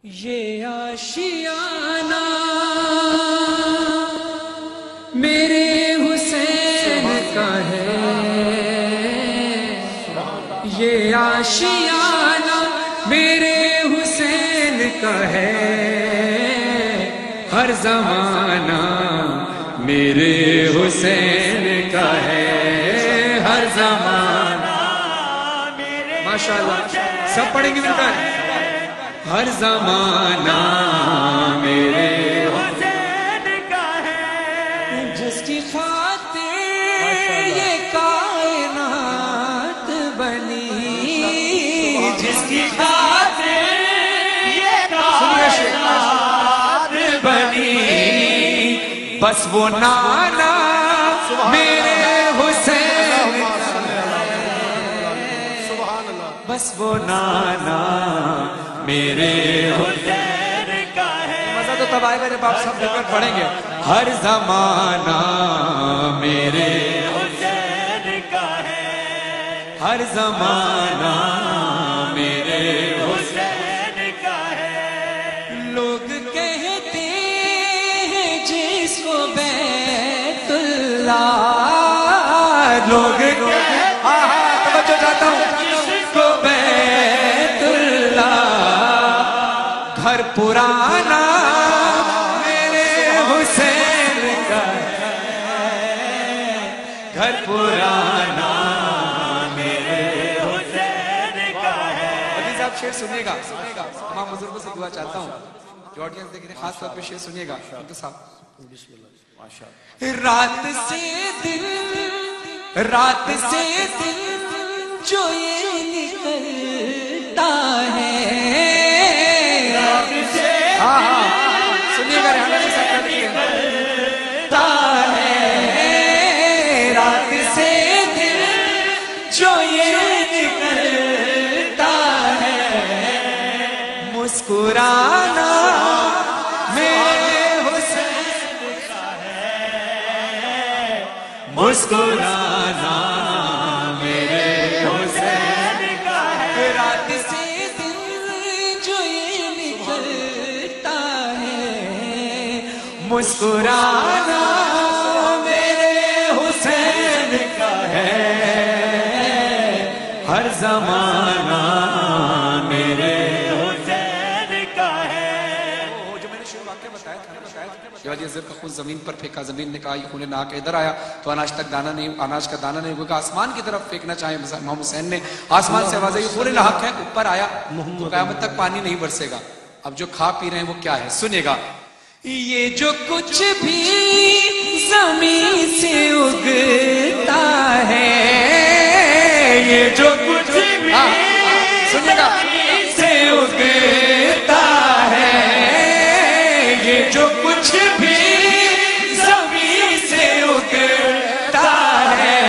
یہ آشیانہ میرے حسین کا ہے، یہ آشیانہ میرے حسین کا ہے، ہر زمانہ میرے حسین کا ہے، ہر زمانہ میرے ماشاءاللہ سب پڑھیں گے مل کر، ہر زمانہ میرے حسین کا ہے، جس کی خاطر یہ کائنات بنی، جس کی خاطر یہ کائنات بنی، بس وہ نانا میرے حسین کا ہے، بس وہ نانا میرے حسین کا ہے، مزہ تو تب آئے گا جب آپ سب ذکر پڑھیں گے، ہر زمانہ میرے حسین کا ہے، ہر زمانہ میرے حسین کا ہے، لوگ کہتے ہیں جس کو بیت اللہ، لوگ توجہ چاہتا ہوں، جس کو بیت اللہ، گھر پرانا میرے حسین کا ہے، گھر پرانا میرے حسین کا ہے۔ عزیز آپ شعر سنیے گا، تمام بزرگوں سے دعا چاہتا ہوں جو آڈینس دیکھ رہے ہیں، خاص طور پہ شعر سنیے گا رات سے دل جو یہ نکلتا ہے، سنیے گا رحمت کے ساتھ نکلتا ہے، رات سے دل جو یہ نکلتا ہے، مسکرانا میرے حسین کا ہے، مسکرانا میرے حسین کا ہے، رات سے دل جو یہ نکلتا ہے، مسکرانا میرے حسین کا ہے، ہر زمانہ میرے حسین کا ہے۔ جو میں نے شروع واقعہ بتایا تھا جب یہ زر کا خون زمین پر پھینکا، زمین نے کہا یہ خون نہ کہ ادھر آیا تو اناج تک دانا نہیں، اناج کا دانا نہیں ہوگا، آسمان کی طرف پھینکنا چاہے امام حسین نے، آسمان سے آواز آئی یہ خون نہ ہے، اوپر آیا تو قیامت تک پانی نہیں برسے گا۔ اب جو کھا پی رہے ہیں وہ کیا ہے سنیے گا، یہ جو کچھ بھی زمین سے اگتا ہے، یہ جو کچھ بھی سنیے گا سے اگتا ہے، یہ جو کچھ بھی زمین سے اگتا ہے،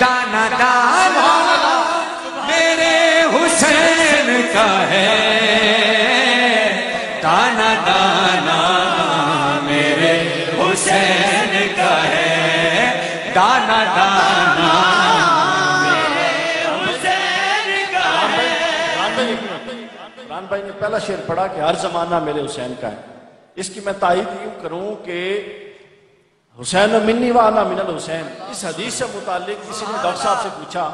دانا دانا میرے حسین کا ہے، دانا دانا میرے حسین کا ہے، دانا دانا میرے حسین کا ہے۔ عمران بھائی نے پہلا شعر پڑھا کہ ہر زمانہ میرے حسین کا ہے، اس کی میں تائید یوں کروں کہ حسین منی و انا من الحسین، اس حدیث سے متعلق کسی نے ڈاکٹر صاحب سے پوچھا،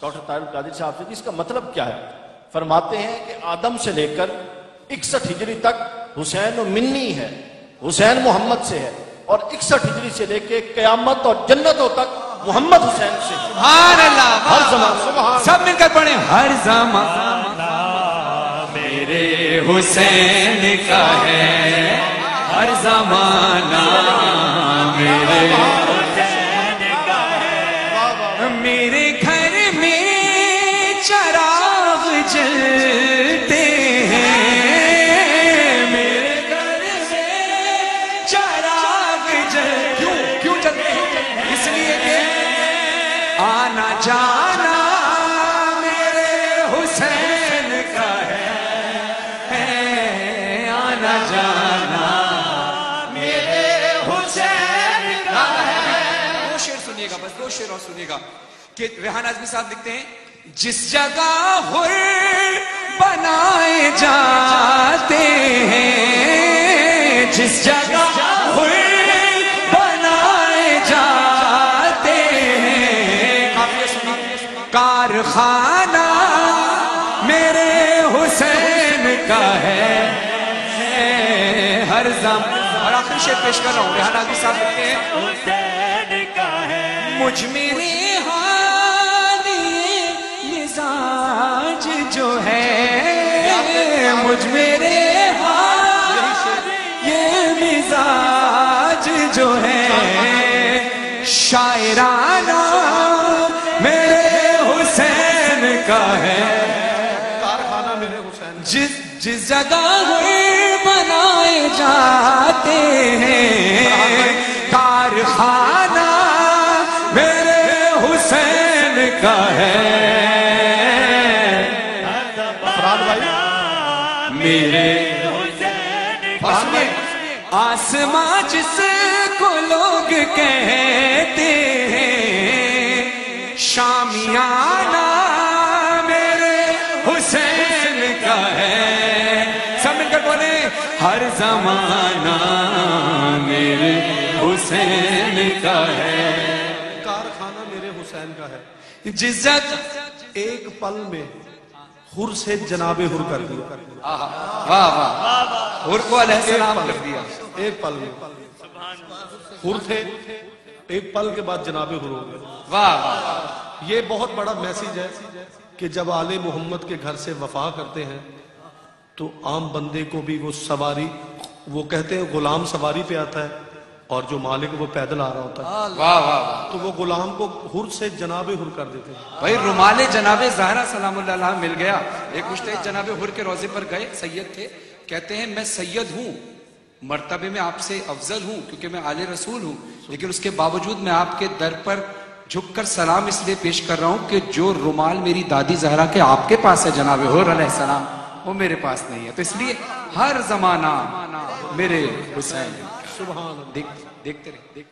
ڈاکٹر طاہر القادری صاحب سے، اس کا مطلب کیا ہے؟ فرماتے ہیں کہ آدم سے لے کر 61 ہجری تک حسین منی ہے، حسین محمد سے ہے، اور 61 ہجری سے لے کے قیامت اور جنتوں تک محمد حسین سے ہے۔ سبحان اللہ، ہر زمانہ سب مل کر پڑھیں، ہر زمانہ میرے حسین کا ہے، ہر زمانہ میرے حسین کا ہے، میرے گھر میں چراغ جلتے ہیں، میرے گھر میں چراغ جلتے، کیوں جلتے ہیں؟ اس لیے کہ آنا جانا میرے حسین کا ہے، آنا جانا میرے حسین کا ہے۔ دو شعر سنیے گا، بس دو شعر اور سنیے گا کہ ریحان اعظمی صاحب لکھتے ہیں، جس جگہ حر بنائے جا کا ہے ہر زمان. اور آخری شعر پیش کر رہا ہوں. ریحانہ علی صاحب لکھتے ہیں حسین کا ہے مجھ میرے حالی مزاج جو ہے مجھ میرے حالی یہ مزاج جو ہے شاعرانہ میرے حسین کا ہے. کارخانہ میرے حسین جس جگہ بنائے جاتے ہیں کارخانہ میرے حسین کا ہے. فرحان بھائی میرے حسین آسماں جس کو لوگ کہتے ہیں شامیانہ میرے حسین کا ہے. سب مل کر بولے ہر زمانہ میرے حسین کا ہے. کارخانہ میرے حسین کا ہے. جزت ایک پل میں حر سے جناب حر کر دیا. واہ واہ حر کو علیہ السلام کر دیا. ایک پل میں حر تھے ایک پل کے بعد جناب حر ہو گئے. واہ واہ یہ بہت بڑا میسیج ہے کہ جب آل محمد کے گھر سے وفا کرتے ہیں تو عام بندے کو بھی وہ سواری وہ کہتے ہیں غلام سواری پہ آتا ہے اور جو مالک وہ پیدل آ رہا ہوتا ہے. واہ واہ تو وہ غلام کو حر سے جناب حر کر دیتے ہیں. بھائی رومال جناب زہرا سلام اللہ علیہ مل گیا. ایک مجتہد جناب حر کے روضے پر گئے سید تھے کہتے ہیں میں سید ہوں مرتبے میں آپ سے افضل ہوں کیونکہ میں آل رسول ہوں لیکن اس کے باوجود میں آپ کے در پر جھک کر سلام اس لیے پیش کر رہا ہوں کہ جو رومال میری دادی زہرا کے آپ کے پاس ہے جناب حر علیہ السلام وہ میرے پاس نہیں ہے. تو اس لیے ہر زمانہ میرے حسین. سبحان اللہ. دیکھتے رہے